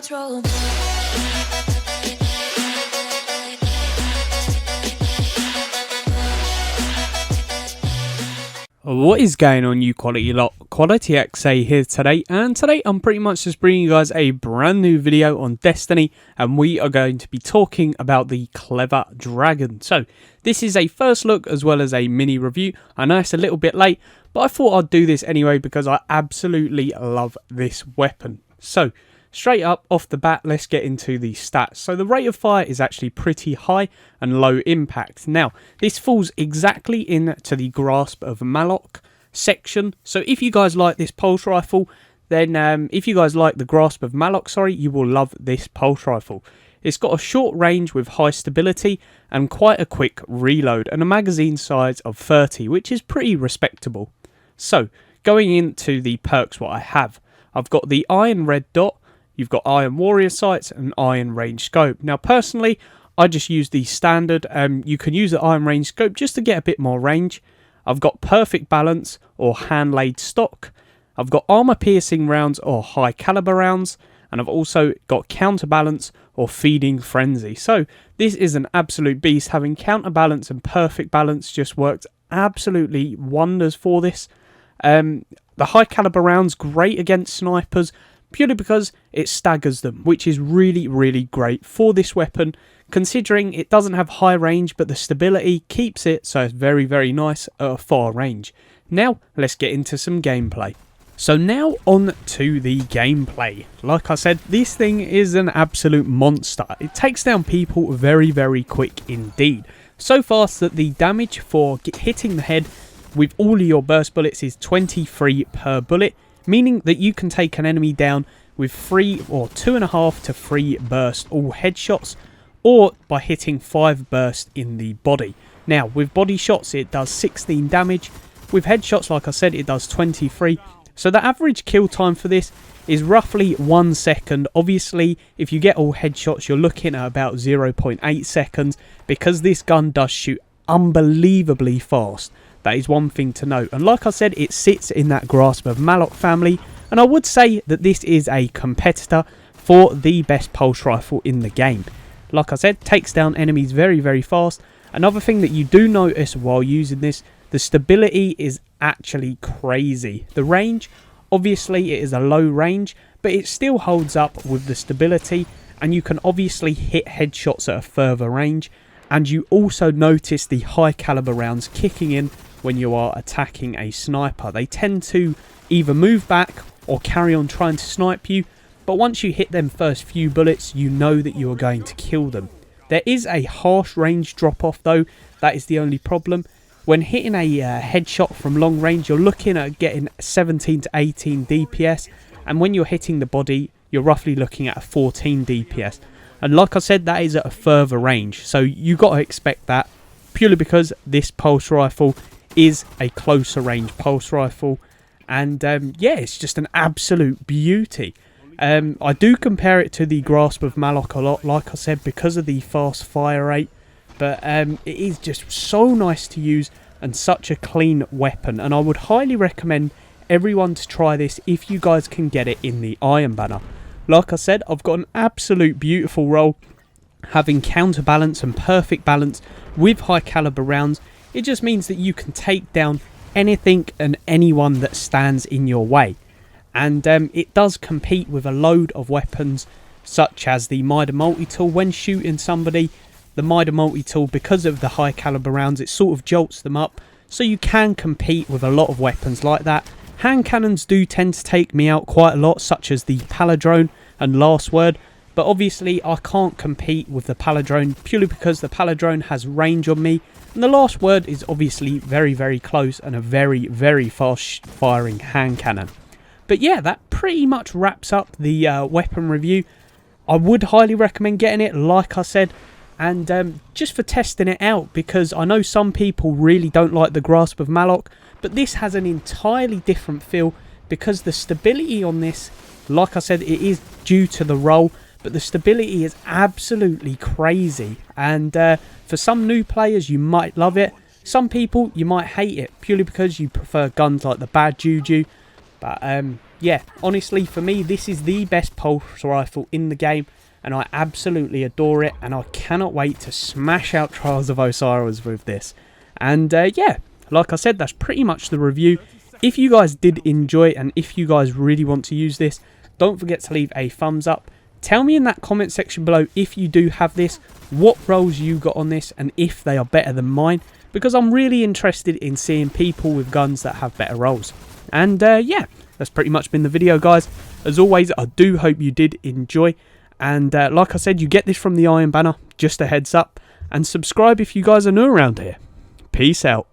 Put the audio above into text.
control. What is going on, you quality lot? Quality XA here today, and today I'm pretty much just bringing you guys a brand new video on Destiny, and we are going to be talking about the Clever Dragon. So this is a first look as well as a mini review. I know it's a little bit late, but I thought I'd do this anyway because I absolutely love this weapon. So straight up off the bat, let's get into the stats. So the rate of fire is actually pretty high and low impact. Now, this falls exactly into the Grasp of Malok section. So if you guys like this pulse rifle, then if you guys like the Grasp of Malok, you will love this pulse rifle. It's got a short range with high stability and quite a quick reload and a magazine size of 30, which is pretty respectable. So going into the perks, what I have, I've got the Iron Red Dot. You've got Iron Warrior Sights and Iron Range Scope. Now, personally, I just use the standard. You can use the Iron Range Scope just to get a bit more range. I've got Perfect Balance or Hand-Laid Stock. I've got Armor Piercing Rounds or High Caliber Rounds. And I've also got Counterbalance or Feeding Frenzy. So, this is an absolute beast. Having Counterbalance and Perfect Balance just works absolutely wonders for this. The High Caliber Rounds, great against snipers, purely because it staggers them, which is really, really great for this weapon, considering it doesn't have high range, but the stability keeps it, so it's very, very nice at a far range. Now, let's get into some gameplay. So now on to the gameplay. Like I said, this thing is an absolute monster. It takes down people very, very quick indeed. So fast that the damage for hitting the head with all of your burst bullets is 23 per bullet, meaning that you can take an enemy down with 3 or 2.5 to 3 burst all headshots, or by hitting 5 burst in the body. Now, with body shots, it does 16 damage. With headshots, like I said, it does 23. So the average kill time for this is roughly 1 second. Obviously, if you get all headshots, you're looking at about 0.8 seconds, because this gun does shoot unbelievably fast. That is one thing to note. And like I said, it sits in that Grasp of Malok family. And I would say that this is a competitor for the best pulse rifle in the game. Like I said, takes down enemies very, very fast. Another thing that you do notice while using this, the stability is actually crazy. The range, obviously it is a low range, but it still holds up with the stability. And you can obviously hit headshots at a further range. And you also notice the high caliber rounds kicking in when you are attacking a sniper. They tend to either move back or carry on trying to snipe you, but once you hit them first few bullets, you know that you are going to kill them. There is a harsh range drop off though, that is the only problem. When hitting a headshot from long range, you're looking at getting 17 to 18 DPS, and when you're hitting the body, you're roughly looking at a 14 DPS. And like I said, that is at a further range, so you got to expect that, purely because this pulse rifle is a closer range pulse rifle. And yeah, it's just an absolute beauty. I do compare it to the Grasp of Malok a lot, like I said, because of the fast fire rate. But it is just so nice to use and such a clean weapon. And I would highly recommend everyone to try this if you guys can get it in the Iron Banner. Like I said, I've got an absolute beautiful roll, having Counterbalance and Perfect Balance with high caliber rounds. It just means that you can take down anything and anyone that stands in your way. And it does compete with a load of weapons, such as the Mida Multi-Tool. When shooting somebody, the Mida Multi-Tool, because of the high caliber rounds, it sort of jolts them up. So you can compete with a lot of weapons like that. Hand cannons do tend to take me out quite a lot, such as the Paladrone and Last Word. But obviously I can't compete with the Paladrone, purely because the Paladrone has range on me. And the Last Word is obviously very, very close and a very, very fast firing hand cannon. But yeah, that pretty much wraps up the weapon review. I would highly recommend getting it, like I said. And just for testing it out, because I know some people really don't like the Grasp of Malok, but this has an entirely different feel, because the stability on this, like I said, it is due to the roll, but the stability is absolutely crazy. And for some new players, you might love it. Some people, you might hate it, purely because you prefer guns like the Bad Juju. But yeah, honestly, for me, this is the best pulse rifle in the game, and I absolutely adore it, and I cannot wait to smash out Trials of Osiris with this. And yeah, like I said, that's pretty much the review. If you guys did enjoy it, and if you guys really want to use this, don't forget to leave a thumbs up. Tell me in that comment section below if you do have this, what rolls you got on this, and if they are better than mine, because I'm really interested in seeing people with guns that have better rolls. And yeah, that's pretty much been the video, guys. As always, I do hope you did enjoy. And like I said, you get this from the Iron Banner, just a heads up. And subscribe if you guys are new around here. Peace out.